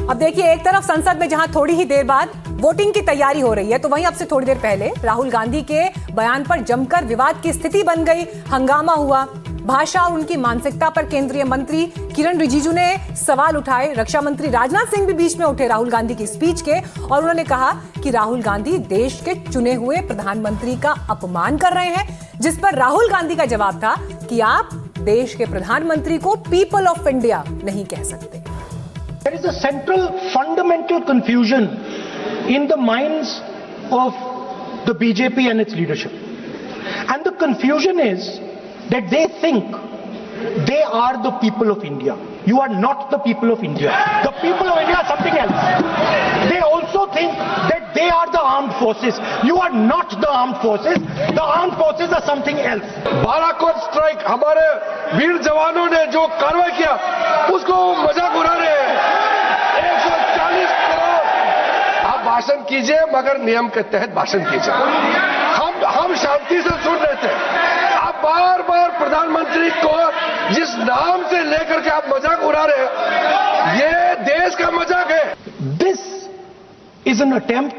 अब देखिए, एक तरफ संसद में जहां थोड़ी ही देर बाद वोटिंग की तैयारी हो रही है, तो वहीं अब से थोड़ी देर पहले राहुल गांधी के बयान पर जमकर विवाद की स्थिति बन गई, हंगामा हुआ। भाषा और उनकी मानसिकता पर केंद्रीय मंत्री किरण रिजिजू ने सवाल उठाए। रक्षा मंत्री राजनाथ सिंह भी बीच में उठे राहुल गांधी की स्पीच के, और उन्होंने कहा कि राहुल गांधी देश के चुने हुए प्रधानमंत्री का अपमान कर रहे हैं, जिस पर राहुल गांधी का जवाब था कि आप देश के प्रधानमंत्री को पीपल ऑफ इंडिया नहीं कह सकते। There is a central fundamental confusion in the minds of the BJP and its leadership. And the confusion is that they think they are the people of India. You are not the people of India. The people of India are something else. They also think that they are the armed forces. You are not the armed forces. The armed forces are something else. Balakot strike, हमारे वीर जवानों ने जो कार्रवाई किया उसको मजाक उड़ा रहे हैं। 140 करोड़। आप भाषण कीजिए, मगर नियम के तहत भाषण कीजिए। हम शांति से सुन रहे थे। आप बार बार प्रधानमंत्री को जिस नाम से लेकर के आप मजाक उड़ा रहे हैं, ये देश का मजाक है। This is an attempt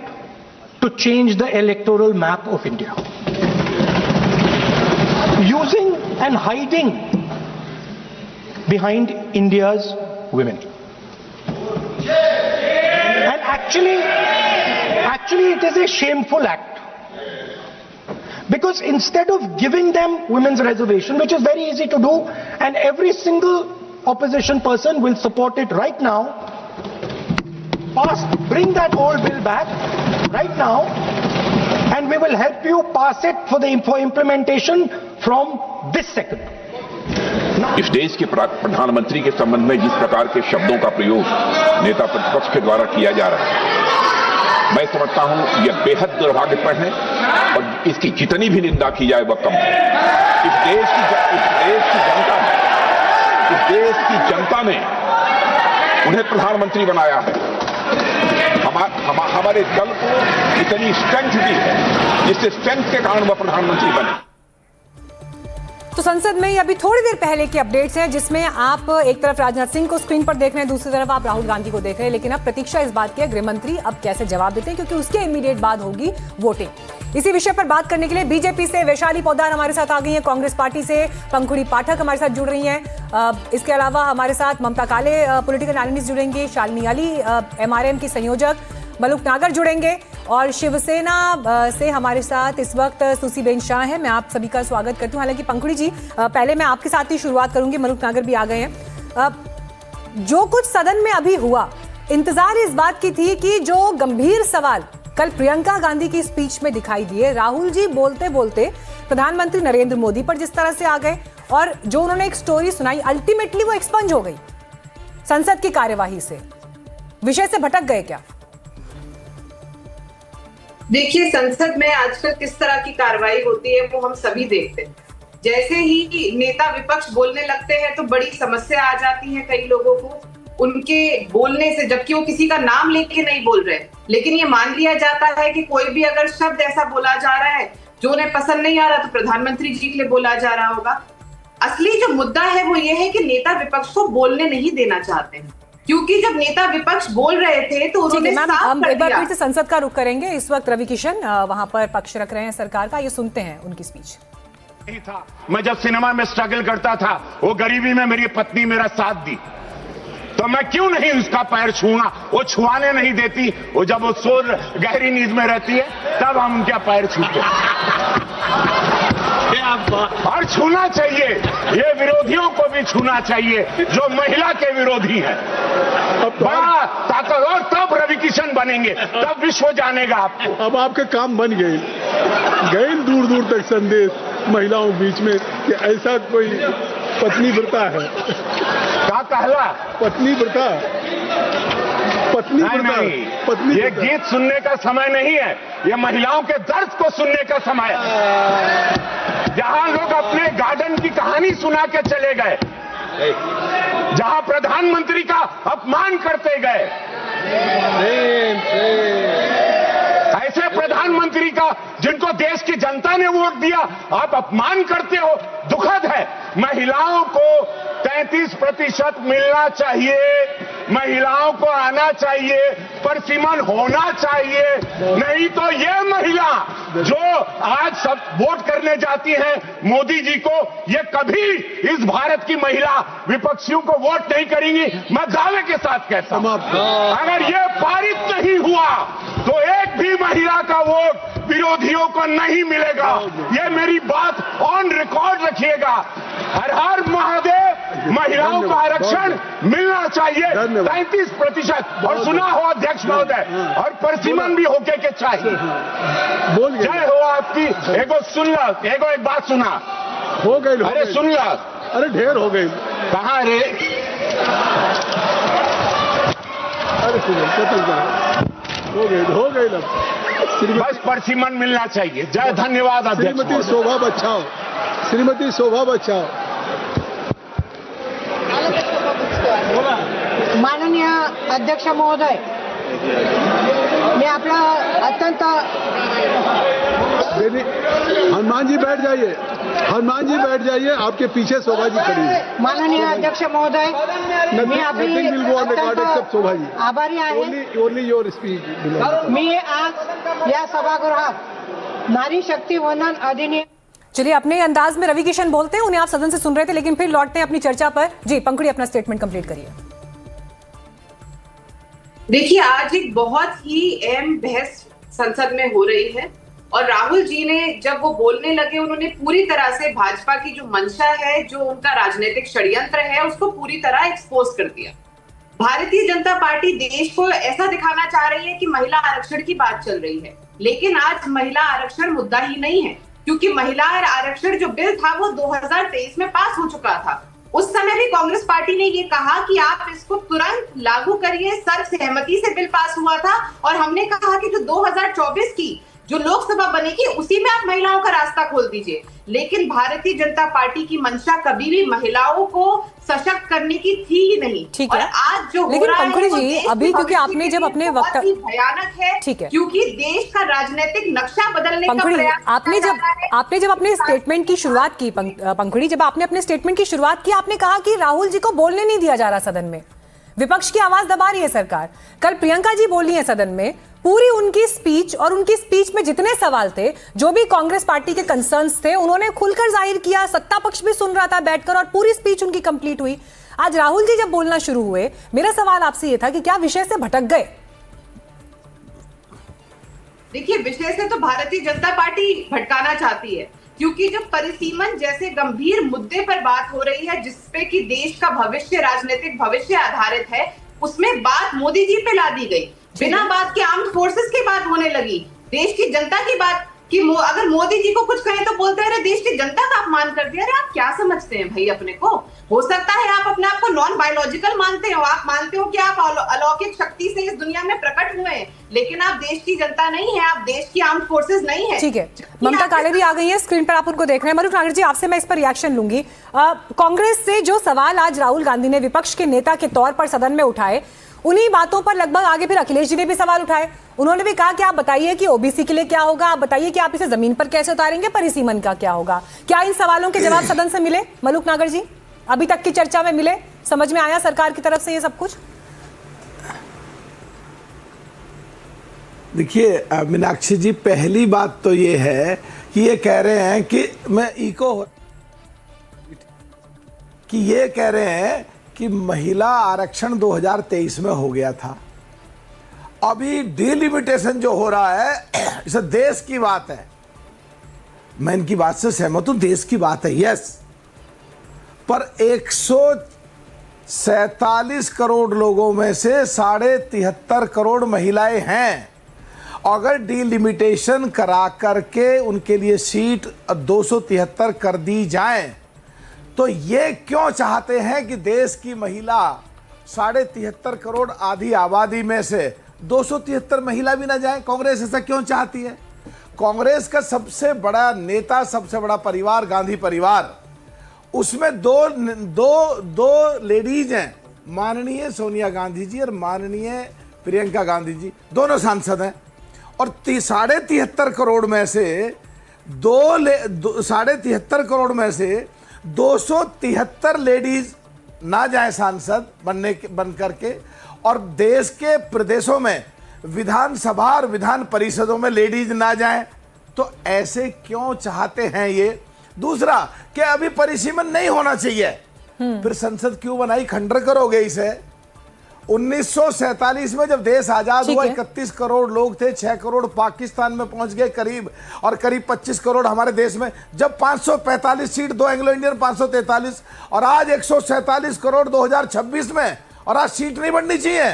to change the electoral map of India. Using and hiding behind India's women. And actually it is a shameful act. Because instead of giving them women's reservation, which is very easy to do, and every single opposition person will support it right now, bring that old bill back right now, and we will help you pass it for implementation from this second. इस देश के प्रधानमंत्री के संबंध में जिस प्रकार के शब्दों का प्रयोग नेता प्रतिपक्ष के द्वारा किया जा रहा है, मैं समझता हूं यह बेहद दुर्भाग्यपूर्ण है, और इसकी जितनी भी निंदा की जाए वह कम है। इस देश की जनता ने उन्हें प्रधानमंत्री बनाया है। हमारे दल को इतनी स्ट्रेंथ दी है, जिससे स्ट्रेंथ के कारण वह प्रधानमंत्री बने। तो संसद में अभी थोड़ी देर पहले की अपडेट्स हैं, जिसमें आप एक तरफ राजनाथ सिंह को स्क्रीन पर देख रहे हैं, दूसरी तरफ आप राहुल गांधी को देख रहे हैं। लेकिन अब प्रतीक्षा इस बात की है गृह मंत्री अब कैसे जवाब देते हैं, क्योंकि उसके इमीडिएट बाद होगी वोटिंग। इसी विषय पर बात करने के लिए बीजेपी से वैशाली पोद्दार हमारे साथ आ गई हैं, कांग्रेस पार्टी से पंखुड़ी पाठक हमारे साथ जुड़ रही हैं। इसके अलावा हमारे साथ ममता काले पॉलिटिकल एनालिस्ट जुड़ेंगे, शालिनी अली MRM की संयोजक, मलुक नागर जुड़ेंगे, और शिवसेना से हमारे साथ इस वक्त सुसीबेन शाह है। मैं आप सभी का स्वागत करती हूँ। हालांकि पंखुड़ी जी, पहले मैं आपके साथ ही शुरुआत करूंगी, मलुक नागर भी आ गए हैं। जो कुछ सदन में अभी हुआ, इंतजार इस बात की थी कि जो गंभीर सवाल कल प्रियंका गांधी की स्पीच में दिखाई दिए, राहुल जी बोलते बोलते प्रधानमंत्री नरेंद्र मोदी पर जिस तरह से आ गए, और जो उन्होंने एक स्टोरी सुनाई, अल्टीमेटली वो एक्सपंज हो गई संसद की कार्यवाही से। विषय से भटक गए क्या? देखिए, संसद में आजकल किस तरह की कार्रवाई होती है वो हम सभी देखते हैं। जैसे ही नेता विपक्ष बोलने लगते हैं तो बड़ी समस्या आ जाती है कई लोगों को उनके बोलने से, जबकि वो किसी का नाम लेके नहीं बोल रहे, लेकिन ये मान लिया जाता है कि कोई भी अगर शब्द ऐसा बोला जा रहा है जो उन्हें पसंद नहीं आ रहा तो प्रधानमंत्री जी के लिए बोला जा रहा होगा। असली जो मुद्दा है वो ये है कि नेता विपक्ष को बोलने नहीं देना चाहते हैं, क्योंकि जब नेता विपक्ष बोल रहे थे तो उन्होंने साफ कर एक बार दिया। फिर से संसद का रुख करेंगे। इस वक्त रवि किशन वहां पर पक्ष रख रहे हैं सरकार का, ये सुनते हैं उनकी स्पीच। नहीं था, मैं जब सिनेमा में स्ट्रगल करता था, वो गरीबी में मेरी पत्नी मेरा साथ दी, तो मैं क्यों नहीं उसका पैर छूंगा? वो छुआने नहीं देती, वो जब वो सो गहरी नींद में रहती है तब हम उनका पैर छूते और छूना चाहिए। ये विरोधियों को भी छूना चाहिए जो महिला के विरोधी हैं। बड़ा ताकतवर तब रवि किशन बनेंगे, तब विश्व जानेगा आपको। अब आपके काम बन गए दूर दूर तक संदेश महिलाओं के बीच में कि ऐसा कोई पत्नी व्रता है। क्या कहला? पत्नी व्रता। ये गीत सुनने का समय नहीं है, ये महिलाओं के दर्द को सुनने का समय है। जहां लोग अपने गार्डन की कहानी सुना के चले गए, जहां प्रधानमंत्री का अपमान करते गए, ऐसे प्रधानमंत्री का जिनको देश की जनता ने वोट दिया आप अपमान करते हो, दुखद है। महिलाओं को 33% मिलना चाहिए, महिलाओं को आना चाहिए, परसीमन होना चाहिए। नहीं तो ये महिला जो आज सब वोट करने जाती है मोदी जी को, ये कभी इस भारत की महिला विपक्षियों को वोट नहीं करेंगी। मैं दावे के साथ कहता हूं, अगर ये पारित नहीं हुआ तो एक भी महिला का वोट विरोधियों को नहीं मिलेगा। ये मेरी बात ऑन रिकॉर्ड रखिएगा। हर हर महादेव, महिलाओं को आरक्षण मिलना चाहिए 33%। और सुना हो अध्यक्ष महोदय, और परसीमन भी होके के चाहिए। जय हो आपकी। एगो सुन ला, एगो एक बात सुना हो गई। अरे सुन ला, अरे ढेर हो गई। कहाँ रे? अरे हो गई ना। बस परसीमन मिलना चाहिए। जय, धन्यवाद अध्यक्ष श्रीमती महोदय। शोभा बचाओ, श्रीमती शोभा बचाओ। माननीय अध्यक्ष महोदय, मी आपला अत्यंत हनुमान जी बैठ जाइए, हनुमान जी बैठ जाइए, आपके पीछे शोभा जी खड़ी है। माननीय अध्यक्ष महोदय, मी आपली शोभा जी आभारी आहे। Only your speech. मी आज या सभागृहात नारी शक्ती वंदन अधिनियम। चलिए, अपने अंदाज में रवि किशन बोलते हैं, उन्हें आप सदन से सुन रहे थे, लेकिन फिर लौटते हैं अपनी चर्चा पर। जी पंखुड़ी, अपना स्टेटमेंट कंप्लीट करिए। देखिए, आज एक बहुत ही अहम बहस संसद में हो रही है और राहुल जी ने जब वो बोलने लगे, उन्होंने पूरी तरह से भाजपा की जो मंशा है, जो उनका राजनीतिक षड्यंत्र है, उसको पूरी तरह एक्सपोज कर दिया। भारतीय जनता पार्टी देश को ऐसा दिखाना चाह रही है कि महिला आरक्षण की बात चल रही है, लेकिन आज महिला आरक्षण मुद्दा ही नहीं है, क्योंकि महिला आरक्षण जो बिल था वो 2023 में पास हो चुका था। उस समय भी कांग्रेस पार्टी ने ये कहा कि आप इसको तुरंत लागू करिए, सर्वसहमति से बिल पास हुआ था। और हमने कहा कि जो 2024 की जो लोकसभा बनेगी उसी में आप महिलाओं का रास्ता खोल दीजिए। लेकिन भारतीय जनता पार्टी की मंशा कभी भी महिलाओं को सशक्त करने की थी ही नहीं। ठीक और है, आज जो लेकिन हो रहा पंखुड़ी है जी, अभी क्योंकि आपने जब अपने बहुत ही भयानक है, ठीक है, क्योंकि देश का राजनीतिक नक्शा बदलने का पंखुड़ी, प्रयास आपने जब अपने स्टेटमेंट की शुरुआत की, पंखुड़ी, जब आपने अपने स्टेटमेंट की शुरुआत की, आपने कहा कि राहुल जी को बोलने नहीं दिया जा रहा सदन में, विपक्ष की आवाज दबा रही है सरकार। कल प्रियंका जी बोली है सदन में, पूरी उनकी स्पीच, और उनकी स्पीच में जितने सवाल थे, जो भी कांग्रेस पार्टी के कंसर्न्स थे, उन्होंने खुलकर जाहिर किया। सत्ता पक्ष भी सुन रहा था बैठकर और पूरी स्पीच उनकी कंप्लीट हुई। आज राहुल जी जब बोलना शुरू हुए, मेरा सवाल आपसे ये था कि क्या विषय से भटक गए? देखिए, विषय से तो भारतीय जनता पार्टी भटकाना चाहती है, क्योंकि जब परिसीमन जैसे गंभीर मुद्दे पर बात हो रही है, जिसपे कि देश का भविष्य, राजनीतिक भविष्य आधारित है, उसमें बात मोदी जी पे ला दी गई। बिना बात के आर्म्ड फोर्सेस की बात होने लगी, देश की जनता की बात कि अगर मोदी जी को कुछ कहें तो बोलते हैं देश की जनता का अपमान कर दिया। अरे आप क्या समझते हैं भाई अपने को? हो सकता है आप अपने आप को नॉन बायोलॉजिकल मानते हो, आप मानते हो कि आप अलौकिक शक्ति से इस दुनिया में प्रकट हुए हैं, लेकिन आप देश की जनता नहीं है, आप देश की आर्म्ड फोर्सेस नहीं है। ठीक है, ममता काले भी आ गई है स्क्रीन पर, आप उनको देख रहे हैं। मरुक नागर जी, आपसे मैं इस पर रिएक्शन लूंगी। कांग्रेस से जो सवाल आज राहुल गांधी ने विपक्ष के नेता के तौर पर सदन में उठाए, उन्हीं बातों पर लगभग आगे फिर अखिलेश जी ने भी सवाल उठाए। उन्होंने भी कहा कि आप बताइए कि ओबीसी के लिए क्या होगा, आप बताइए कि आप इसे जमीन पर कैसे उतारेंगे, परिसीमन का क्या होगा। क्या इन सवालों के जवाब सदन से मिले मलूक नागर जी? अभी तक की चर्चा में मिले? समझ में आया सरकार की तरफ से ये सब कुछ? देखिए मीनाक्षी जी, पहली बात तो ये है कि ये कह रहे हैं कि ये कह रहे हैं कि महिला आरक्षण 2023 में हो गया था। अभी डिलिमिटेशन जो हो रहा है, इसे देश की बात है। मैं इनकी बात से सहमत हूं, देश की बात है, यस, पर 147 करोड़ लोगों में से 73.5 करोड़ महिलाएं हैं। अगर डिलिमिटेशन करा करके उनके लिए सीट 273 कर दी जाए, तो ये क्यों चाहते हैं कि देश की महिला 73.5 करोड़ आधी आबादी में से 273 महिला भी ना जाए? कांग्रेस ऐसा क्यों चाहती है? कांग्रेस का सबसे बड़ा नेता, सबसे बड़ा परिवार गांधी परिवार, उसमें दो लेडीज हैं, माननीय सोनिया गांधी जी और माननीय प्रियंका गांधी जी, दोनों सांसद हैं। और 73.5 करोड़ में से 73.5 करोड़ में से 273 लेडीज ना जाए सांसद बन करके, और देश के प्रदेशों में विधानसभा और विधान परिषदों में लेडीज ना जाए, तो ऐसे क्यों चाहते हैं ये? दूसरा कि अभी परिसीमन नहीं होना चाहिए, फिर संसद क्यों बनाई? खंडर करोगे इसे। 1947 में जब देश आजाद हुआ 31 करोड़ लोग थे, 6 करोड़ पाकिस्तान में पहुंच गए करीब, और करीब 25 करोड़ हमारे देश में। जब 545 सीट, 2 एंग्लो इंडियन 543, और आज 147 करोड़ 2026 में, और आज सीट नहीं बढ़नी चाहिए।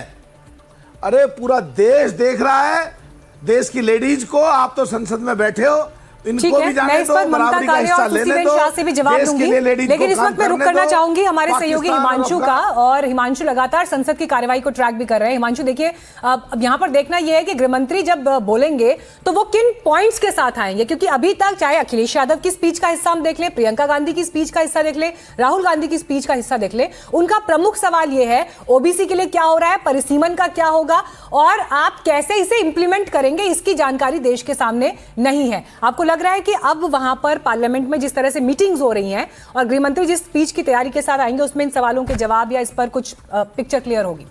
अरे पूरा देश देख रहा है देश की लेडीज को, आप तो संसद में बैठे हो, इनको भी जाने दो, बराबरी का हिस्सा लेने दो। शाह से भी जवाब दूंगी, लेकिन इस वक्त मैं रुक करना चाहूंगी हमारे सहयोगी हिमांशु का, और हिमांशु लगातार संसद की कार्रवाई को ट्रैक भी कर रहे हैं। हिमांशु देखिए, अब यहाँ पर देखना यह है कि गृहमंत्री जब बोलेंगे तो वो किन पॉइंट्स के साथ आएंगे, क्योंकि अभी तक चाहे अखिलेश यादव की स्पीच का हिस्सा हम देख ले, प्रियंका गांधी की स्पीच का हिस्सा देख ले, राहुल गांधी की स्पीच का हिस्सा देख ले, उनका प्रमुख सवाल यह है ओबीसी के लिए क्या हो रहा है, परिसीमन का क्या होगा, और आप कैसे इसे इंप्लीमेंट करेंगे, इसकी जानकारी देश के सामने नहीं है। आपको लग रहा है कि अब वहां पर पार्लियामेंट में जिस तरह से मीटिंग्स हो रही हैं और गृहमंत्री जिस स्पीच की तैयारी के साथ आएंगे, उसमें इन सवालों के जवाब या इस पर कुछ पिक्चर क्लियर होगी?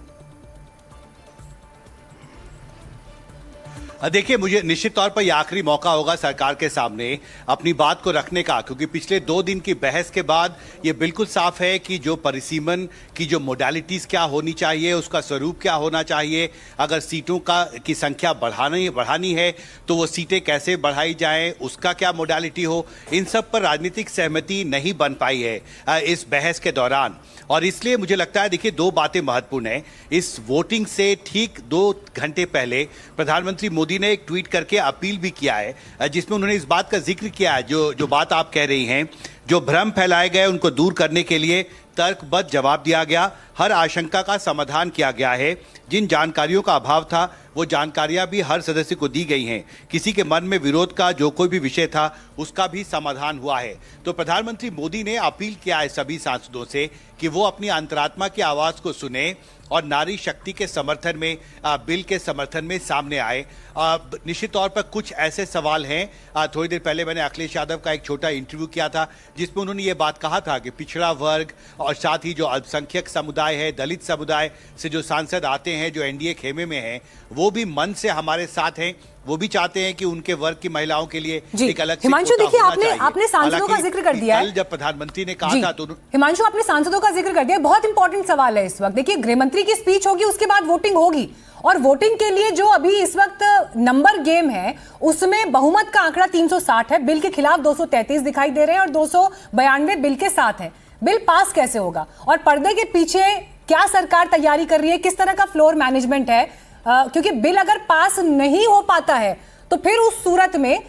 देखिए, मुझे निश्चित तौर पर यह आखिरी मौका होगा सरकार के सामने अपनी बात को रखने का, क्योंकि पिछले 2 दिन की बहस के बाद ये बिल्कुल साफ है कि जो परिसीमन की जो मोडालिटीज़ क्या होनी चाहिए, उसका स्वरूप क्या होना चाहिए, अगर सीटों की संख्या बढ़ानी है तो वो सीटें कैसे बढ़ाई जाएं, उसका क्या मोडालिटी हो, इन सब पर राजनीतिक सहमति नहीं बन पाई है इस बहस के दौरान। और इसलिए मुझे लगता है, देखिए, 2 बातें महत्वपूर्ण हैं। इस वोटिंग से ठीक 2 घंटे पहले प्रधानमंत्री मोदी ने एक ट्वीट करके अपील भी किया है, जिसमें उन्होंने इस बात का जिक्र किया है, जो बात आप कह रही हैं, जो भ्रम फैलाए गए उनको दूर करने के लिए तर्कबद्ध जवाब दिया गया, हर आशंका का समाधान किया गया है, जिन जानकारियों का अभाव था वो जानकारियां भी हर सदस्य को दी गई हैं, किसी के मन में विरोध का जो कोई भी विषय था उसका भी समाधान हुआ है। तो प्रधानमंत्री मोदी ने अपील किया है सभी सांसदों से कि वो अपनी अंतरात्मा की आवाज को सुने और नारी शक्ति के समर्थन में, बिल के समर्थन में सामने आए। निश्चित तौर पर कुछ ऐसे सवाल हैं, थोड़ी देर पहले मैंने अखिलेश यादव का एक छोटा इंटरव्यू किया था जिसमें उन्होंने ये बात कहा था कि पिछड़ा वर्ग और साथ ही जो अल्पसंख्यक समुदाय है, दलित समुदाय से जो सांसद आते हैं, जो एनडीए खेमे में हैं, वो भी मन से हमारे साथ हैं, वो भी चाहते हैं कि उनके वर्ग की महिलाओं के लिए एक अलग हिमांशु, देखिए, आपने सांसदों का जिक्र कर दिया है। कल जब प्रधानमंत्री ने कहा था तो हिमांशु, आपने सांसदों का जिक्र कर दिया, बहुत इंपॉर्टेंट सवाल है इस वक्त। देखिए, गृहमंत्री की स्पीच होगी, उसके बाद वोटिंग होगी, और वोटिंग के लिए जो अभी इस वक्त नंबर गेम है उसमें बहुमत का आंकड़ा 360 है, बिल के खिलाफ 233 दिखाई दे रहे हैं और 292 बिल के साथ है। बिल पास कैसे होगा, और पर्दे के पीछे क्या सरकार तैयारी कर रही है, किस तरह का फ्लोर मैनेजमेंट है? क्योंकि बिल अगर पास नहीं हो पाता है तो फिर उस सूरत में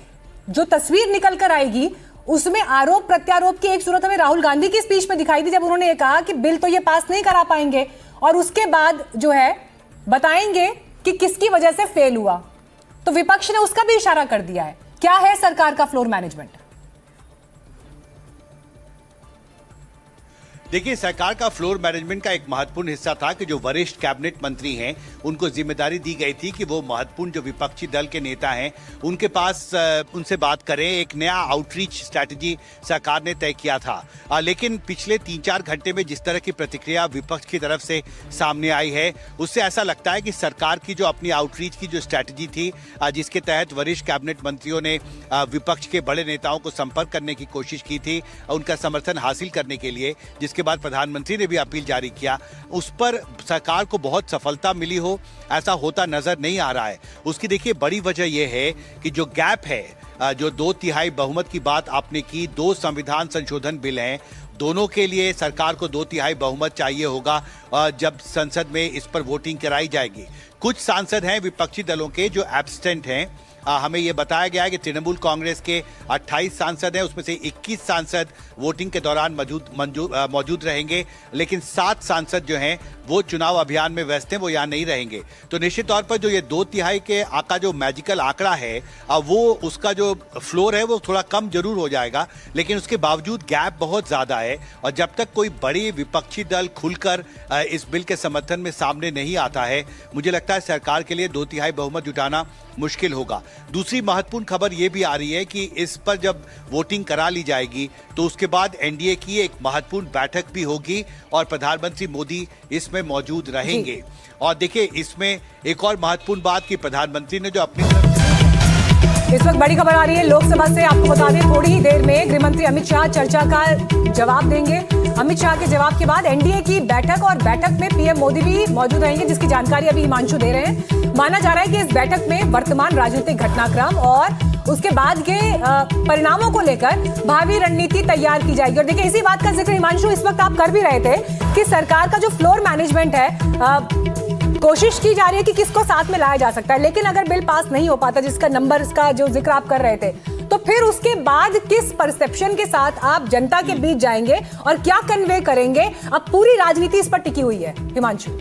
जो तस्वीर निकल कर आएगी उसमें आरोप प्रत्यारोप की एक सूरत हमें राहुल गांधी की स्पीच में दिखाई दी, जब उन्होंने ये कहा कि बिल तो ये पास नहीं करा पाएंगे, और उसके बाद जो है बताएंगे कि किसकी वजह से फेल हुआ। तो विपक्ष ने उसका भी इशारा कर दिया है। क्या है सरकार का फ्लोर मैनेजमेंट? देखिए, सरकार का फ्लोर मैनेजमेंट का एक महत्वपूर्ण हिस्सा था कि जो वरिष्ठ कैबिनेट मंत्री हैं उनको जिम्मेदारी दी गई थी कि वो महत्वपूर्ण जो विपक्षी दल के नेता हैं उनके पास उनसे बात करें। एक नया आउटरीच स्ट्रैटेजी सरकार ने तय किया था, लेकिन पिछले 3-4 घंटे में जिस तरह की प्रतिक्रिया विपक्ष की तरफ से सामने आई है उससे ऐसा लगता है कि सरकार की जो अपनी आउटरीच की जो स्ट्रैटेजी थी, जिसके तहत वरिष्ठ कैबिनेट मंत्रियों ने विपक्ष के बड़े नेताओं को संपर्क करने की कोशिश की थी उनका समर्थन हासिल करने के लिए, जिसके बाद प्रधानमंत्री ने भी अपील जारी किया, उस पर सरकार को बहुत सफलता मिली हो ऐसा होता नजर नहीं आ रहा है। उसकी देखिए बड़ी वजह यह है कि जो गैप है, जो 2/3 बहुमत की बात आपने की, 2 संविधान संशोधन बिल हैं, दोनों के लिए सरकार को 2/3 बहुमत चाहिए होगा जब संसद में इस पर वोटिंग कराई जाएगी। कुछ सांसद हैं विपक्षी दलों के जो एब्स्टेंट हैं। हमें यह बताया गया है कि तृणमूल कांग्रेस के 28 सांसद हैं, उसमें से 21 सांसद वोटिंग के दौरान मौजूद रहेंगे, लेकिन 7 सांसद जो हैं वो चुनाव अभियान में व्यस्त हैं, वो यहाँ नहीं रहेंगे। तो निश्चित तौर पर जो ये 2/3 के आंकड़ा जो मैजिकल आंकड़ा है वो उसका जो फ्लोर है वो थोड़ा कम जरूर हो जाएगा, लेकिन उसके बावजूद गैप बहुत ज्यादा है। और जब तक कोई बड़ी विपक्षी दल खुलकर इस बिल के समर्थन में सामने नहीं आता है, मुझे लगता लगता है सरकार के लिए 2/3 बहुमत जुटाना मुश्किल होगा। दूसरी महत्वपूर्ण खबर यह भी आ रही है कि इस पर जब वोटिंग करा ली जाएगी तो उसके बाद एनडीए की एक महत्वपूर्ण बैठक भी होगी और प्रधानमंत्री मोदी इसमें मौजूद रहेंगे। और देखिए, इसमें एक और महत्वपूर्ण बात कि प्रधानमंत्री ने जो अपनी इस वक्त बड़ी खबर आ रही है लोकसभा से। आपको बता दें, थोड़ी ही देर में गृह मंत्री अमित शाह चर्चा का जवाब देंगे। अमित शाह के जवाब के बाद एनडीए की बैठक, और बैठक में पीएम मोदी भी मौजूद रहेंगे, जिसकी जानकारी अभी हिमांशु दे रहे हैं। माना जा रहा है कि इस बैठक में वर्तमान राजनीतिक घटनाक्रम और उसके बाद के परिणामों को लेकर भावी रणनीति तैयार की जाएगी। और देखिए, इसी बात का जिक्र हिमांशु इस वक्त आप कर भी रहे थे कि सरकार का जो फ्लोर मैनेजमेंट है, कोशिश की जा रही है कि किसको साथ में लाया जा सकता है, लेकिन अगर बिल पास नहीं हो पाता, जिसका नंबर, इसका जो जिक्र आप कर रहे थे, तो फिर उसके बाद किस परसेप्शन के साथ आप जनता के बीच जाएंगे और क्या कन्वे करेंगे? अब पूरी राजनीति इस पर टिकी हुई है हिमांशु।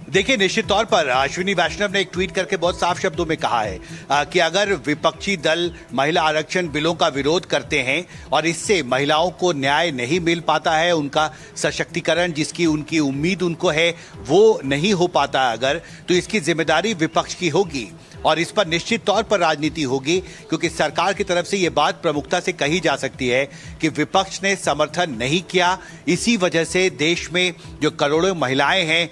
देखिए, निश्चित तौर पर अश्विनी वैष्णव ने एक ट्वीट करके बहुत साफ शब्दों में कहा है कि अगर विपक्षी दल महिला आरक्षण बिलों का विरोध करते हैं और इससे महिलाओं को न्याय नहीं मिल पाता है, उनका सशक्तिकरण जिसकी उनकी उम्मीद उनको है वो नहीं हो पाता अगर, तो इसकी जिम्मेदारी विपक्ष की होगी और इस पर निश्चित तौर पर राजनीति होगी, क्योंकि सरकार की तरफ से ये बात प्रमुखता से कही जा सकती है कि विपक्ष ने समर्थन नहीं किया। इसी वजह से देश में जो करोड़ों महिलाएं हैं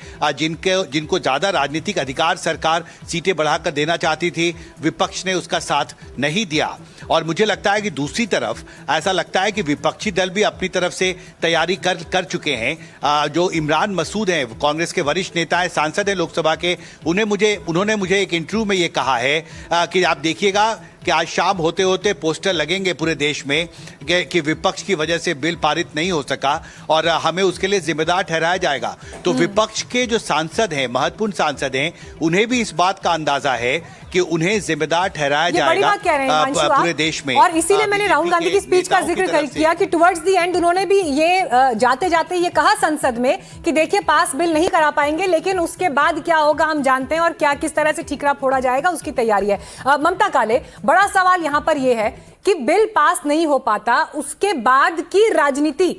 जिनको ज्यादा राजनीतिक अधिकार सरकार सीटें बढ़ाकर देना चाहती थी, विपक्ष ने उसका साथ नहीं दिया। और मुझे लगता है कि दूसरी तरफ ऐसा लगता है कि विपक्षी दल भी अपनी तरफ से तैयारी कर चुके हैं। जो इमरान मसूद हैं, कांग्रेस के वरिष्ठ नेता हैं, सांसद हैं लोकसभा के, उन्होंने मुझे एक इंटरव्यू में ये कहा है कि आप देखिएगा कि आज शाम होते होते पोस्टर लगेंगे पूरे देश में कि विपक्ष की वजह से बिल पारित नहीं हो सका और हमें उसके लिए जिम्मेदार ठहराया जाएगा। तो विपक्ष के जो सांसद हैं, महत्वपूर्ण सांसद हैं, उन्हें भी इस बात का अंदाजा है कि उन्हें जिम्मेदार ठहराया जाएगा पूरे देश में। और इसीलिए मैंने राहुल गांधी की स्पीच का जिक्र किया कि टुवर्ड्स द एंड उन्होंने भी ये जाते जाते ये कहा संसद में कि देखिए, पास बिल नहीं करा पाएंगे, लेकिन उसके बाद क्या होगा हम जानते हैं और क्या किस तरह से ठीकरा फोड़ा जाएगा उसकी तैयारी है। ममता काले, बड़ा सवाल यहां पर यह है कि बिल पास नहीं हो पाता, उसके बाद की राजनीति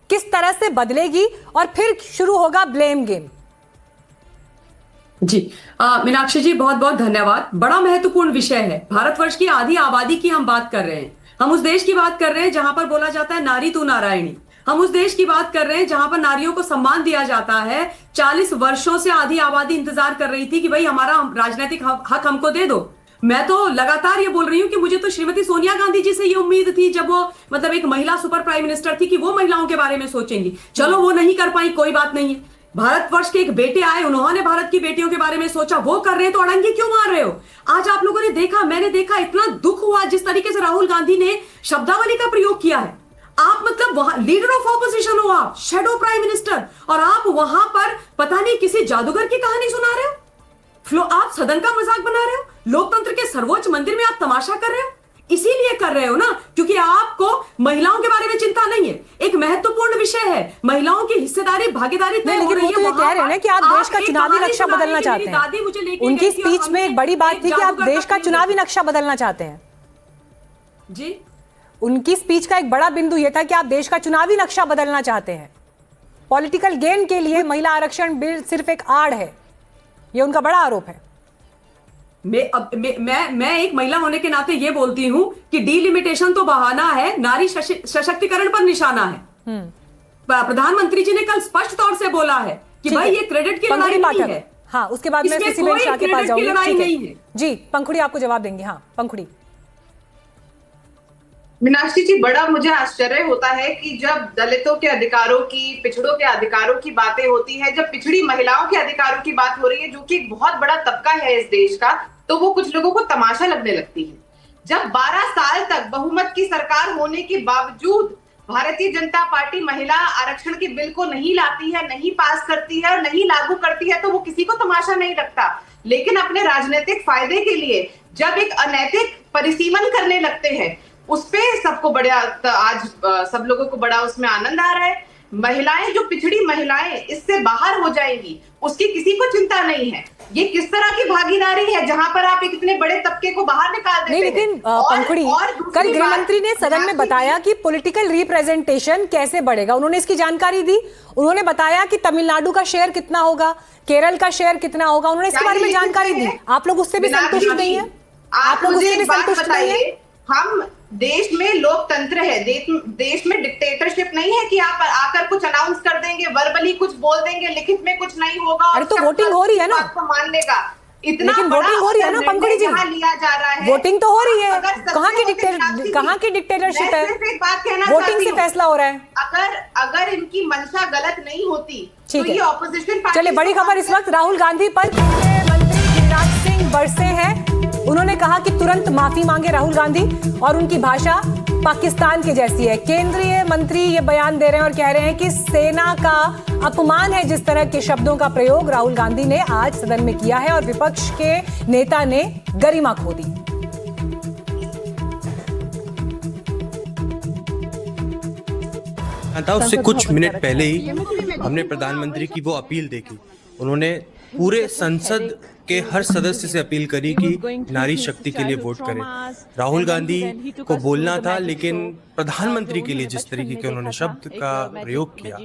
किस तरह से बदलेगी और फिर शुरू होगा ब्लेम गेम। जी मीनाक्षी जी, बहुत बहुत धन्यवाद। बड़ा महत्वपूर्ण विषय है। भारतवर्ष की आधी आबादी की हम बात कर रहे हैं। हम उस देश की बात कर रहे हैं जहां पर बोला जाता है नारी तू नारायणी। हम उस देश की बात कर रहे हैं जहां पर नारियों को सम्मान दिया जाता है। 40 वर्षों से आधी आबादी इंतजार कर रही थी कि भाई हमारा राजनीतिक हक हमको दे दो। मैं तो लगातार ये बोल रही हूँ कि मुझे तो श्रीमती सोनिया गांधी जी से ये उम्मीद थी, जब वो मतलब एक महिला सुपर प्राइम मिनिस्टर थी, कि वो महिलाओं के बारे में सोचेंगी। चलो वो नहीं कर पाई, कोई बात नहीं है। भारतवर्ष के एक बेटे आए, उन्होंने भारत की बेटियों के बारे में सोचा, वो कर रहे हैं तो अड़ंगी क्यों मार रहे हो? आज आप लोगों ने देखा, मैंने देखा, इतना दुख हुआ जिस तरीके से राहुल गांधी ने शब्दावली का प्रयोग किया है। आप मतलब वहां लीडर ऑफ ऑपोजिशन हो, आप शैडो प्राइम मिनिस्टर, और आप वहां पर पता नहीं किसी जादूगर की कहानी सुना रहे हो। आप सदन का मजाक बना रहे हो। लोकतंत्र के सर्वोच्च मंदिर में आप तमाशा कर रहे हो। इसीलिए कर रहे हो ना, क्योंकि आपको महिलाओं के बारे में चिंता नहीं है। एक महत्वपूर्ण विषय है, महिलाओं की हिस्सेदारी, भागीदारी तय हो रही है। वो कह रहे हैं ना कि आप देश का चुनावी नक्शा बदलना चाहते हैं। उनकी स्पीच में एक बड़ी बात थी कि आप देश का चुनावी नक्शा बदलना चाहते हैं। जी, उनकी स्पीच का एक बड़ा बिंदु यह था कि आप देश का चुनावी नक्शा बदलना चाहते हैं। पॉलिटिकल गेन के लिए महिला आरक्षण बिल सिर्फ एक आड़ है, यह उनका बड़ा आरोप है। मैं एक महिला होने के नाते ये बोलती हूं कि डीलिमिटेशन तो बहाना है, नारी सशक्तिकरण पर निशाना है। प्रधानमंत्री जी ने कल स्पष्ट तौर से बोला है कि भाई ये क्रेडिट की लड़ाई नहीं है। हाँ, उसके बाद मैं सीसीबेन शाह के पास जाऊंगी। ठीक है जी, पंखुड़ी आपको जवाब देंगे। हाँ पंखुड़ी। मीनाक्षी जी, बड़ा मुझे आश्चर्य होता है कि जब दलितों के अधिकारों की, पिछड़ों के अधिकारों की बातें होती है, जब पिछड़ी महिलाओं के अधिकारों की बात हो रही है, जो कि एक बहुत बड़ा तबका है इस देश का, तो वो कुछ लोगों को तमाशा लगने लगती है। जब 12 साल तक बहुमत की सरकार होने के बावजूद भारतीय जनता पार्टी महिला आरक्षण के बिल को नहीं लाती है, नहीं पास करती है और नहीं लागू करती है, तो वो किसी को तमाशा नहीं लगता। लेकिन अपने राजनीतिक फायदे के लिए जब एक अनैतिक परिसीमन करने लगते हैं, उस पे सबको बड़ा, आज सब लोगों को बड़ा उसमें आनंद आ रहा है। महिलाएं, जो पिछड़ी महिलाएं इससे बाहर हो जाएंगी, उसकी किसी को चिंता नहीं है। ये किस तरह की भागीदारी है जहां पर आप एक इतने बड़े तबके को बाहर निकाल देते नहीं, लेकिन पंखुड़ी, कल गृह मंत्री ने सदन में बताया कि पॉलिटिकल रिप्रेजेंटेशन कैसे बढ़ेगा। उन्होंने इसकी जानकारी दी। उन्होंने बताया कि तमिलनाडु का शेयर कितना होगा, केरल का शेयर कितना होगा, उन्होंने इसके बारे में जानकारी दी। आप लोग उससे भी संतुष्ट नहीं है? आप लोग उससे भी संतुष्ट नहीं है? हम देश में लोकतंत्र है, देश में डिक्टेटरशिप नहीं है कि आप आकर कुछ अनाउंस कर देंगे, वर्बली कुछ बोल देंगे, लिखित में कुछ नहीं होगा। अरे तो वोटिंग हो रही है ना, आपको मानने का इतना लेकिन वोटिंग हो रही है ना पंखुड़ी जी, लिया जा रहा है। वोटिंग तो हो रही है। कहाँ की डिक्टेटरशिप है? वोटिंग से फैसला हो रहा है। अगर इनकी मंशा गलत नहीं होती तो ये ऑपोजिशन पार्टी। चलिए, बड़ी खबर इस वक्त राहुल गांधी पर। केंद्रीय मंत्री गिरिराज सिंह बरसे हैं। उन्होंने कहा कि तुरंत माफी मांगे राहुल गांधी, और उनकी भाषा पाकिस्तान की जैसी है। केंद्रीय मंत्री ये बयान दे रहे हैं और कह रहे हैं कि सेना का अपमान है जिस तरह के शब्दों का प्रयोग राहुल गांधी ने आज सदन में किया है, और विपक्ष के नेता ने गरिमा खो दी। उससे कुछ मिनट पहले ही हमने प्रधानमंत्री की वो अपील देखी। उन्होंने पूरे संसद के हर सदस्य से अपील करी कि नारी शक्ति के लिए वोट करें। राहुल गांधी को बोलना था, लेकिन प्रधानमंत्री के लिए जिस तरीके के उन्होंने शब्द का प्रयोग किया,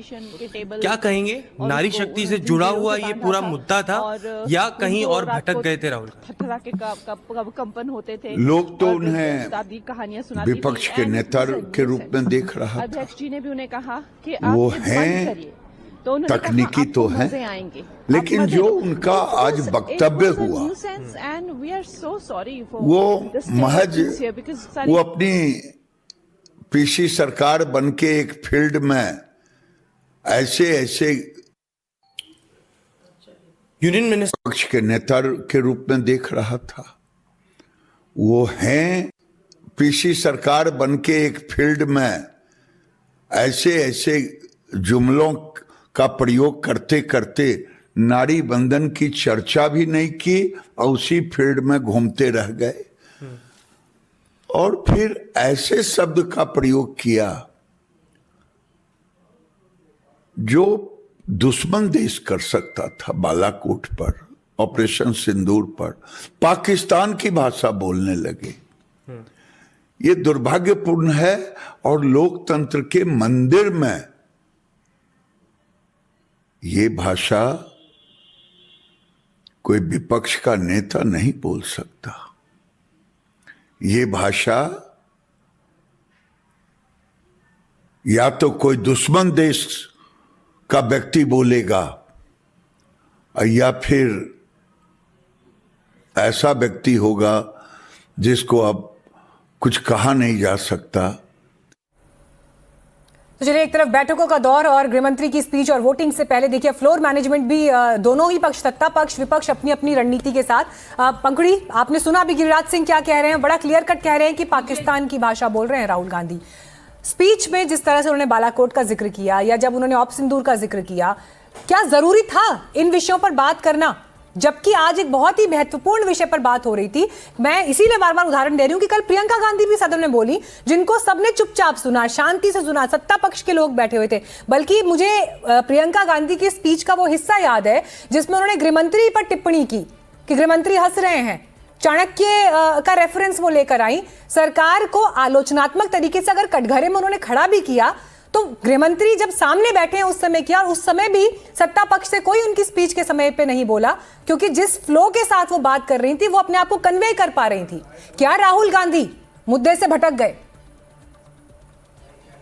क्या कहेंगे? नारी शक्ति से जुड़ा हुआ ये पूरा मुद्दा था या कहीं और भटक गए थे राहुल कंपन होते थे? लोग तो उन्हें विपक्ष के नेता के रूप में देख रहा था। अध्यक्ष जी ने भी उन्हें कहा कि वो हैं, तकनीकी तो है, लेकिन जो उनका आज वक्तव्य हुआ वो महज वो अपनी पीसी सरकार बन के एक फील्ड में ऐसे यूनियन मिनिस्टर पक्ष के नेता के रूप में देख रहा था। वो हैं पीसी सरकार बन के एक फील्ड में ऐसे जुमलों का प्रयोग करते करते नारी बंधन की चर्चा भी नहीं की और उसी फील्ड में घूमते रह गए, और फिर ऐसे शब्द का प्रयोग किया जो दुश्मन देश कर सकता था। बालाकोट पर, ऑपरेशन सिंदूर पर पाकिस्तान की भाषा बोलने लगे। ये दुर्भाग्यपूर्ण है, और लोकतंत्र के मंदिर में ये भाषा कोई विपक्ष का नेता नहीं बोल सकता। ये भाषा या तो कोई दुश्मन देश का व्यक्ति बोलेगा, या फिर ऐसा व्यक्ति होगा जिसको अब कुछ कहा नहीं जा सकता। तो चलिए, एक तरफ बैठकों का दौर और गृहमंत्री की स्पीच और वोटिंग से पहले देखिए फ्लोर मैनेजमेंट भी, दोनों ही पक्ष, सत्ता पक्ष विपक्ष, अपनी अपनी रणनीति के साथ। पंखुड़ी, आपने सुना अभी गिरिराज सिंह क्या कह रहे हैं? बड़ा क्लियर कट कह रहे हैं कि पाकिस्तान की भाषा बोल रहे हैं राहुल गांधी। स्पीच में जिस तरह से उन्होंने बालाकोट का जिक्र किया या जब उन्होंने ऑप सिंदूर का जिक्र किया, क्या जरूरी था इन विषयों पर बात करना, जबकि आज एक बहुत ही महत्वपूर्ण विषय पर बात हो रही थी? मैं इसीलिए बार बार उदाहरण दे रही हूं कि कल प्रियंका गांधी भी सदन में बोली, जिनको सबने चुपचाप सुना, शांति से सुना, सत्ता पक्ष के लोग बैठे हुए थे। बल्कि मुझे प्रियंका गांधी की स्पीच का वो हिस्सा याद है जिसमें उन्होंने गृहमंत्री पर टिप्पणी की कि गृहमंत्री हंस रहे हैं। चाणक्य का रेफरेंस वो लेकर आई। सरकार को आलोचनात्मक तरीके से अगर कटघरे में उन्होंने खड़ा भी किया, तो गृहमंत्री जब सामने बैठे हैं उस समय किया, और उस समय भी सत्ता पक्ष से कोई उनकी स्पीच के समय पे नहीं बोला, क्योंकि जिस फ्लो के साथ वो बात कर रही थी वो अपने आप को कन्वे कर पा रही थी। क्या राहुल गांधी मुद्दे से भटक गए?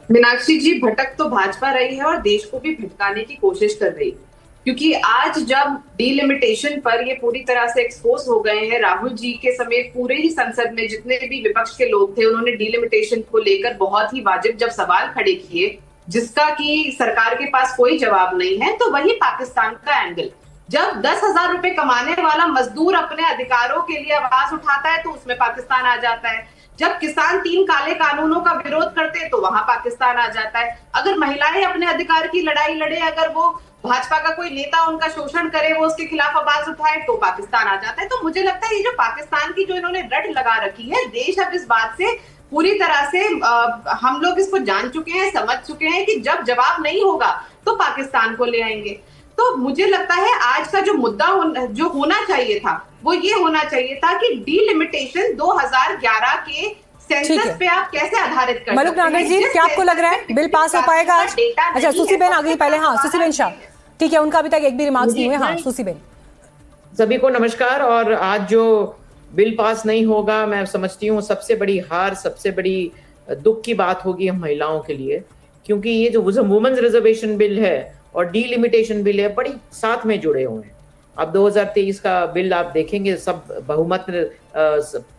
मीनाक्षी जी, भटक तो भाजपा रही है और देश को भी भटकाने की कोशिश कर रही है, क्योंकि आज जब डिलिमिटेशन पर ये पूरी तरह से एक्सपोज हो गए हैं, राहुल जी के समेत पूरे ही संसद में जितने भी विपक्ष के लोग थे, उन्होंने डिलिमिटेशन को लेकर बहुत ही वाजिब जब सवाल खड़े किए, जिसका कि सरकार के पास कोई जवाब नहीं है, तो वही पाकिस्तान का एंगल। जब 10,000 रुपए कमाने वाला मजदूर अपने अधिकारों के लिए आवाज उठाता है तो उसमें पाकिस्तान आ जाता है। जब किसान 3 काले कानूनों का विरोध करते हैं तो वहां पाकिस्तान आ जाता है। अगर महिलाएं अपने अधिकार की लड़ाई लड़े, अगर वो भाजपा का कोई नेता उनका शोषण करे, वो उसके खिलाफ आवाज उठाए, तो पाकिस्तान आ जाता है। तो मुझे लगता है ये जो पाकिस्तान की जो इन्होंने रट लगा रखी है, देश अब इस बात से पूरी तरह से हम लोग इसको जान चुके हैं, समझ चुके हैं कि जब जवाब नहीं होगा तो पाकिस्तान को ले आएंगे। तो मुझे लगता है आज का जो मुद्दा जो होना चाहिए था वो ये होना चाहिए था कि डीलिमिटेशन 2011 के सेंसस पे आप कैसे आधारित कर सकते हैं। मलुक नागर जी, क्या आपको लग रहा है बिल पास हो पाएगा आज? अच्छा, सुसीबेन आ गई पहले। हाँ, सुसीबेन शाह, ठीक है, उनका अभी तक एक भी रिमार्क्स नहीं हुए। हाँ, सुसीबेन। सभी को नमस्कार। और आज जो बिल पास नहीं होगा, मैं समझती हूँ सबसे बड़ी हार, सबसे बड़ी दुख की बात होगी हम महिलाओं के लिए, क्योंकि ये जो वुमेन्स रिजर्वेशन बिल है और डीलिमिटेशन बिल है, बड़ी साथ में जुड़े हुए हैं। अब 2023 का बिल आप देखेंगे, सब बहुमत,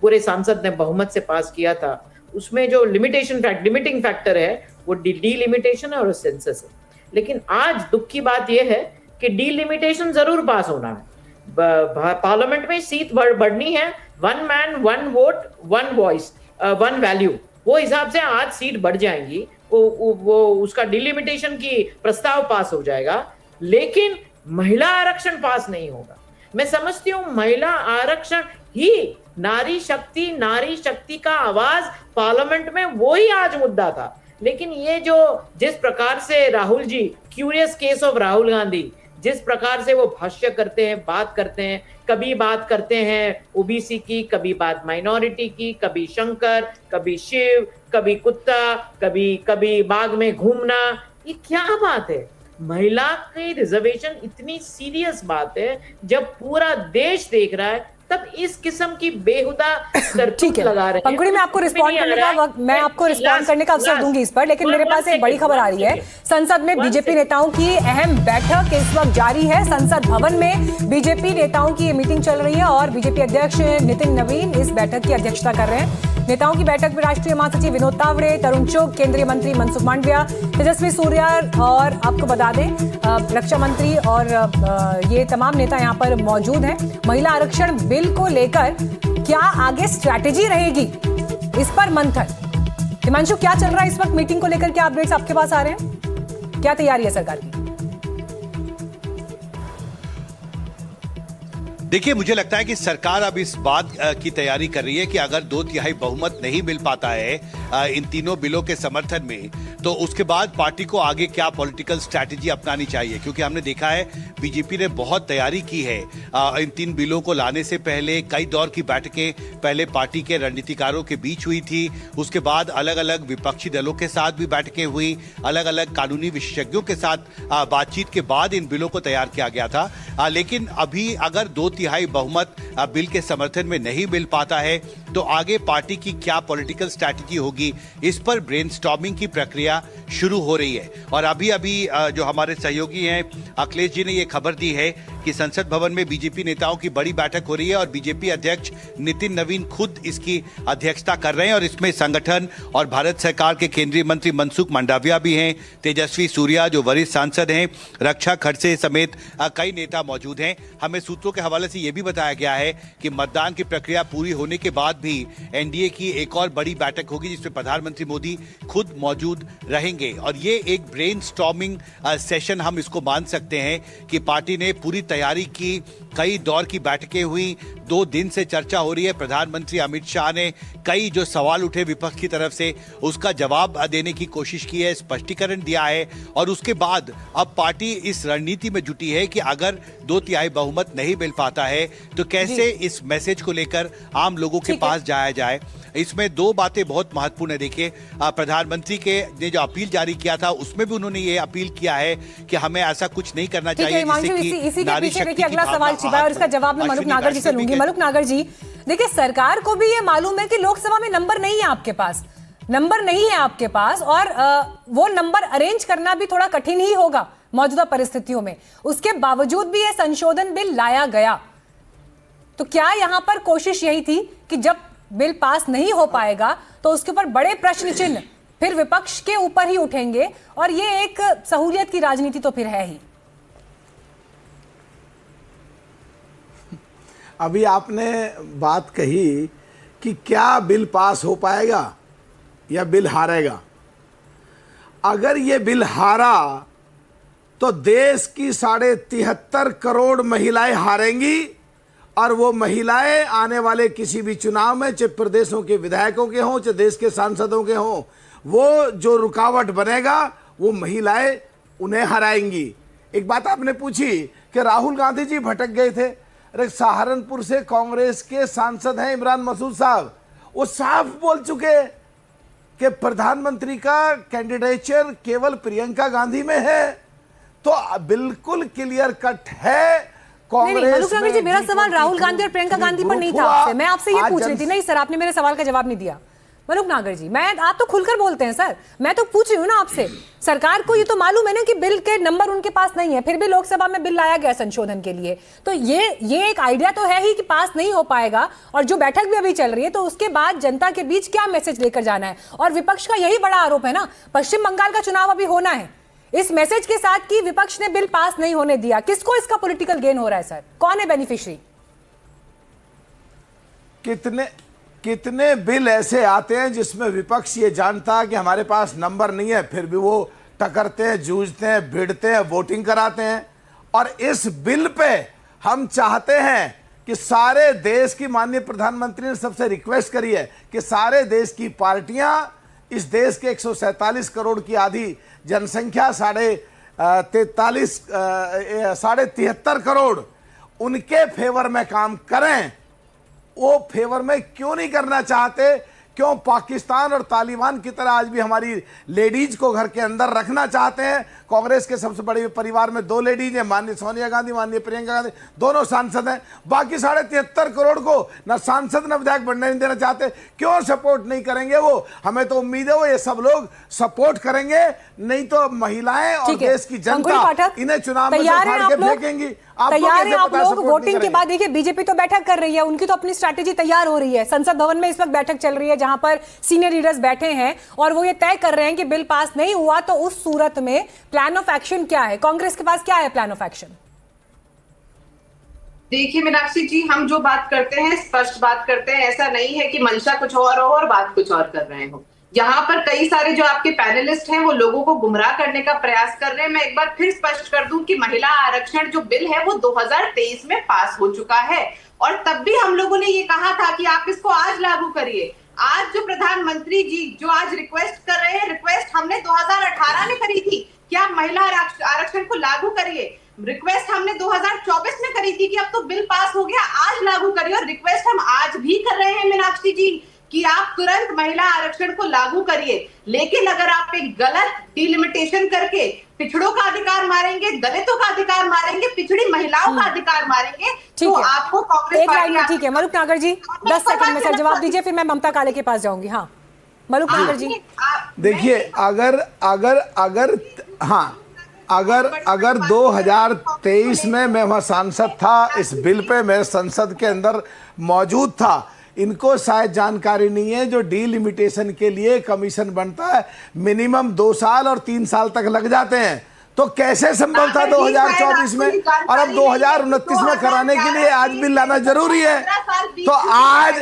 पूरे सांसद ने बहुमत से पास किया था। उसमें जो लिमिटिंग फैक्टर है वो डीलिमिटेशन और सेंसस है। लेकिन आज दुख की बात यह है कि डीलिमिटेशन जरूर पास होना है। पार्लियामेंट में सीट बढ़नी है, 1 मैन 1 वोट 1 वॉइस 1 वैल्यू, वो हिसाब से आज सीट बढ़ जाएंगी। वो उसका डिलिमिटेशन की प्रस्ताव पास हो जाएगा, लेकिन महिला आरक्षण पास नहीं होगा। मैं समझती हूँ महिला आरक्षण ही नारी शक्ति का आवाज पार्लियामेंट में वो ही आज मुद्दा था। लेकिन ये जो जिस प्रकार से Rahul ji, curious case of Rahul Gandhi, जिस प्रकार से वो भाष्य करते हैं, बात करते हैं, कभी बात करते हैं ओबीसी की, कभी बात माइनॉरिटी की, कभी शंकर, कभी शिव, कभी कुत्ता, कभी बाग में घूमना, ये क्या बात है? महिला की रिजर्वेशन इतनी सीरियस बात है, जब पूरा देश देख रहा है तब इस किस्म की बेहुदा तरकीब लगा रहे हैं। पंखुड़ी, मैं आपको रिस्पॉन्ड करने का वक्त, मैं आपको रिस्पॉन्ड करने का अवसर दूंगी इस पर, लेकिन मेरे पास एक बड़ी खबर आ रही है। संसद में बीजेपी नेताओं की अहम बैठक इस वक्त जारी है। संसद भवन में बीजेपी नेताओं की मीटिंग चल रही है और बीजेपी अध्यक्ष नितिन नवीन इस बैठक की अध्यक्षता कर रहे हैं। नेताओं की बैठक में राष्ट्रीय महासचिव विनोद तावड़े, तरुण चुग, केंद्रीय मंत्री मनसुख मांडविया, तेजस्वी सूर्या और आपको बता दें रक्षा मंत्री और ये तमाम नेता यहाँ पर मौजूद हैं। महिला आरक्षण बिल को लेकर क्या आगे स्ट्रैटेजी रहेगी, इस पर मंथन। हिमांशु, क्या चल रहा है इस वक्त मीटिंग को लेकर? क्या अपडेट्स आपके पास आ रहे हैं? क्या तैयारी है सरकार की? देखिए, मुझे लगता है कि सरकार अब इस बात की तैयारी कर रही है कि अगर 2/3 बहुमत नहीं मिल पाता है इन तीनों बिलों के समर्थन में, तो उसके बाद पार्टी को आगे क्या पॉलिटिकल स्ट्रैटेजी अपनानी चाहिए। क्योंकि हमने देखा है बीजेपी ने बहुत तैयारी की है इन 3 बिलों को लाने से पहले। कई दौर की बैठकें पहले पार्टी के रणनीतिकारों के बीच हुई थी, उसके बाद अलग अलग विपक्षी दलों के साथ भी बैठकें हुई, अलग अलग कानूनी विशेषज्ञों के साथ बातचीत के बाद इन बिलों को तैयार किया गया था। लेकिन अभी अगर 2/3 बहुमत बिल के समर्थन में नहीं मिल पाता है, तो आगे पार्टी की क्या पॉलिटिकल स्ट्रैटेजी होगी, इस पर ब्रेनस्टॉर्मिंग की प्रक्रिया शुरू हो रही है। और अभी जो हमारे सहयोगी हैं अखिलेश जी ने ये खबर दी है कि संसद भवन में बीजेपी नेताओं की बड़ी बैठक हो रही है और बीजेपी अध्यक्ष नितिन नवीन खुद इसकी अध्यक्षता कर रहे हैं। और इसमें संगठन और भारत सरकार के केंद्रीय मंत्री मनसुख मांडविया भी हैं, तेजस्वी सूर्या जो वरिष्ठ सांसद हैं, रक्षा खड़से समेत कई नेता मौजूद हैं। हमें सूत्रों के हवाले से यह भी बताया गया है कि मतदान की प्रक्रिया पूरी होने के बाद भी एनडीए की एक और बड़ी बैठक होगी जिसमें प्रधानमंत्री मोदी खुद मौजूद रहेंगे। और ये एक ब्रेनस्टॉर्मिंग सेशन हम इसको मान सकते हैं कि पार्टी ने पूरी तैयारी की, कई दौर की बैठकें हुई, 2 दिन से चर्चा हो रही है। प्रधानमंत्री अमित शाह ने कई जो सवाल उठे विपक्ष की तरफ से उसका जवाब देने की कोशिश की है, स्पष्टीकरण दिया है। और उसके बाद अब पार्टी इस रणनीति में जुटी है कि अगर 2/3 बहुमत नहीं मिल पाता है तो कैसे इस मैसेज को लेकर आम लोगों के पास जाया जाए। इसमें 2 बातें बहुत महत्वपूर्ण है। देखिए, प्रधानमंत्री के ने जो अपील जारी किया था उसमें भी उन्होंने ये अपील किया है कि हमें ऐसा कुछ नहीं करना चाहिए इसी के पीछे देखिए अगला सवाल छिपा है और इसका जवाब मैं मलुक नागर जी से लूंगी। मलुक नागर जी, देखिए सरकार को भी ये मालूम है कि लोकसभा में नंबर नहीं है आपके पास, और वो नंबर अरेंज करना भी थोड़ा कठिन ही होगा मौजूदा परिस्थितियों में। उसके बावजूद भी ये संशोधन बिल लाया गया, तो क्या यहां पर कोशिश यही थी कि जब बिल पास नहीं हो पाएगा तो उसके ऊपर बड़े प्रश्न चिन्ह फिर विपक्ष के ऊपर ही उठेंगे, और ये एक सहूलियत की राजनीति तो फिर है ही। अभी आपने बात कही कि क्या बिल पास हो पाएगा या बिल हारेगा। अगर ये बिल हारा तो देश की 73.5 करोड़ महिलाएं हारेंगी, और वो महिलाएं आने वाले किसी भी चुनाव में, चाहे प्रदेशों के विधायकों के हों चाहे देश के सांसदों के हों, वो जो रुकावट बनेगा वो महिलाएं उन्हें हराएंगी। एक बात आपने पूछी कि राहुल गांधी जी भटक गए थे। अरे सहारनपुर से कांग्रेस के सांसद हैं इमरान मसूद साहब, वो साफ बोल चुके कि प्रधानमंत्री का कैंडिडेचर केवल प्रियंका गांधी में है। तो बिल्कुल क्लियर कट है कांग्रेस। मलूक नागर जी, मेरा सवाल राहुल गांधी और प्रियंका गांधी पर नहीं था आपसे, मैं आपसे ये पूछ रही थी। नहीं सर, आपने मेरे सवाल का जवाब नहीं दिया। मलूक नागर जी, आप तो खुलकर बोलते हैं सर, मैं तो पूछ रही हूँ ना आपसे। सरकार को ये तो मालूम है ना कि बिल के नंबर उनके पास नहीं है, फिर भी लोकसभा में बिल लाया गया संशोधन के लिए। तो ये एक आइडिया तो है ही कि पास नहीं हो पाएगा, और जो बैठक भी अभी चल रही है तो उसके बाद जनता के बीच क्या मैसेज लेकर जाना है। और विपक्ष का यही बड़ा आरोप है ना, पश्चिम बंगाल का चुनाव अभी होना है इस मैसेज के साथ कि विपक्ष ने बिल पास नहीं होने दिया। किसको इसका पॉलिटिकल गेन हो रहा है सर? कौन है बेनिफिशियरी? कितने बिल ऐसे आते हैं जिसमें विपक्ष ये जानता है कि हमारे पास नंबर नहीं है, फिर भी वो टकरते हैं, जूझते हैं, भिड़ते हैं, वोटिंग कराते हैं। और इस बिल पे हम चाहते हैं कि सारे देश की, माननीय प्रधानमंत्री ने सबसे रिक्वेस्ट करी है कि सारे देश की पार्टियां, इस देश के 147 करोड़ की आधी जनसंख्या, 73 करोड़, उनके फेवर में काम करें। वो फेवर में क्यों नहीं करना चाहते? क्यों पाकिस्तान और तालिबान की तरह आज भी हमारी लेडीज को घर के अंदर रखना चाहते हैं? कांग्रेस के सबसे बड़े परिवार में 2 लेडीज हैं, माननीय सोनिया गांधी, माननीय प्रियंका गांधी, दोनों सांसद हैं। बाकी 73.5 करोड़ को न सांसद न विधायक बनने नहीं देना चाहते। क्यों सपोर्ट नहीं करेंगे वो? हमें तो उम्मीद है वो ये सब लोग सपोर्ट करेंगे, नहीं तो महिलाएं और देश की जनता इन्हें चुनाव में फाड़ के फेंकेंगी। तैयार हैं आप लोग वोटिंग के बाद? देखिए, बीजेपी तो बैठक कर रही है, उनकी तो अपनी स्ट्रैटेजी तैयार हो रही है। संसद भवन में इस वक्त बैठक चल रही है जहां पर सीनियर लीडर्स बैठे हैं और वो ये तय कर रहे हैं कि बिल पास नहीं हुआ तो उस सूरत में प्लान ऑफ एक्शन क्या है। कांग्रेस के पास क्या है प्लान ऑफ एक्शन? देखिए मीनाक्षी जी, हम जो बात करते हैं स्पष्ट बात करते हैं। ऐसा नहीं है कि मंशा कुछ और हो और बात कुछ और कर रहे हो। यहाँ पर कई सारे जो आपके पैनलिस्ट हैं वो लोगों को गुमराह करने का प्रयास कर रहे हैं। मैं एक बार फिर स्पष्ट कर दूं कि महिला आरक्षण जो बिल है वो 2023 में पास हो चुका है, और तब भी हम लोगों ने ये कहा था कि आप इसको आज लागू करिए। आज जो प्रधानमंत्री जी जो आज रिक्वेस्ट कर रहे हैं, रिक्वेस्ट हमने 2018 में करी थी कि आप महिला आरक्षण को लागू करिए। रिक्वेस्ट हमने 2024 में करी थी कि अब तो बिल पास हो गया, आज लागू करिए। और रिक्वेस्ट हम आज भी कर रहे हैं मीनाक्षी जी कि आप तुरंत महिला आरक्षण को लागू करिए। लेकिन अगर आप एक गलत डिलिमिटेशन करके पिछड़ों का अधिकार मारेंगे, दलितों का अधिकार मारेंगे, पिछड़ी महिलाओं का अधिकार मारेंगे, तो आपको कांग्रेस पार्टी। ठीक है मलूक नागर जी, 10 सेकंड में सर जवाब दीजिए, फिर मैं ममता काले के पास जाऊंगी। हाँ मलूक नागर जी, देखिए, अगर 2023 में मैं वहां सांसद था, इस बिल पे मैं संसद के अंदर मौजूद था, इनको शायद जानकारी नहीं है जो डीलिमिटेशन के लिए कमीशन बनता है मिनिमम 2 साल और 3 साल तक लग जाते हैं। तो कैसे संभव था 2024 में और अब 2029 में कराने के लिए आज बिल लाना जरूरी है? तो आज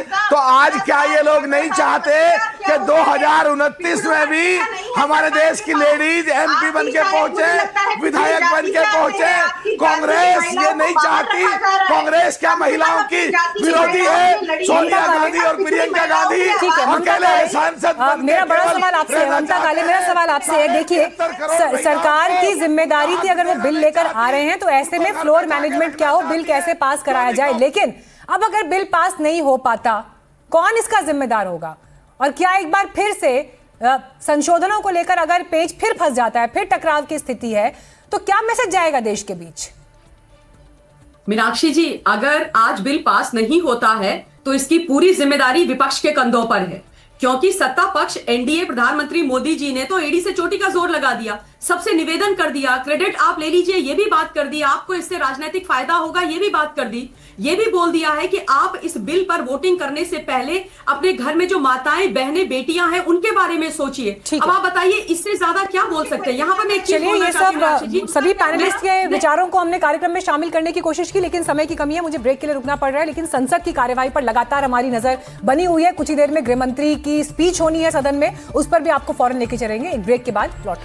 क्या ये लोग नहीं चाहते कि 2029 में भी हमारे देश की लेडीज एमपी बन के पहुंचे, विधायक बन के पहुंचे? कांग्रेस ये नहीं चाहती। कांग्रेस क्या महिलाओं की विरोधी है? सोनिया गांधी और प्रियंका गांधी अकेले सांसद। मेरा बड़ा सवाल आपसे है ममता काले, मेरा सवाल आपसे है, देखिए सरकार की जिम्मेदारी थी, अगर वो बिल लेकर आ रहे हैं तो ऐसे में फ्लोर मैनेजमेंट क्या हो, बिल कैसे पास कराया जाए। लेकिन अब अगर बिल पास नहीं हो पाता, कौन इसका जिम्मेदार होगा? और क्या एक बार फिर से संशोधनों को लेकर अगर पेच फिर फंस जाता है, फिर टकराव की स्थिति है, तो क्या मैसेज जाएगा देश के बीच? मीनाक्षी जी, अगर आज बिल पास नहीं होता है तो इसकी पूरी जिम्मेदारी विपक्ष के कंधों पर है, क्योंकि सत्ता पक्ष एनडीए प्रधानमंत्री मोदी जी ने तो एड़ी से चोटी का जोर लगा दिया, सबसे निवेदन कर दिया, क्रेडिट आप ले लीजिए, ये भी बात कर दी, आपको इससे राजनीतिक फायदा होगा, ये भी बात कर दी, ये भी बोल दिया है कि आप इस बिल पर वोटिंग करने से पहले अपने घर में जो माताएं, बहनें, बेटियां हैं उनके बारे में सोचिए। अब आप बताइए इससे ज्यादा क्या बोल सकते हैं? यहाँ पर मैं एक चीज बोलना चाहती हूँ, सभी पैनलिस्ट के विचारों को हमने कार्यक्रम में शामिल करने की कोशिश की, लेकिन समय की कमी है, मुझे ब्रेक के लिए रुकना पड़ रहा है। लेकिन संसद की कार्यवाही पर लगातार हमारी नजर बनी हुई है। कुछ ही देर में गृह मंत्री की स्पीच होनी है सदन में, उस पर भी आपको फौरन लेके चलेंगे। एक ब्रेक के बाद लौट